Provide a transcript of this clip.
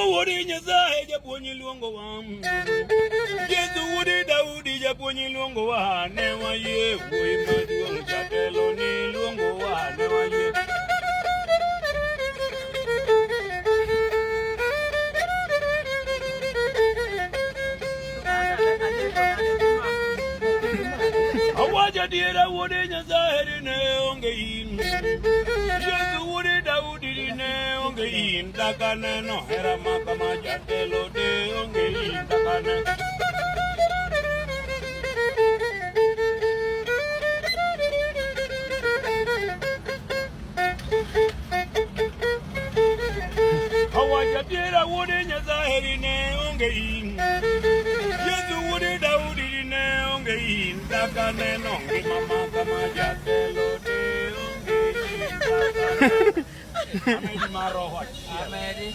Wodi nyazae japonyi luongo wam Yesu wodi Daudi japonyi luongo wa ne waye wuoyi maduong' jatelo ni luongo wa ne waye Awaja diera wodi nyazae ne onge in Yesu wodi Daudi ne onge in Dakane no hera makama jatelo de onge in Dakane Awaja diera wodi nyazae ne onge in Yesu wodi Daudi ne onge in Dakane no hera makama jatelo de onge in Dakane Amedi maroho. Amedi.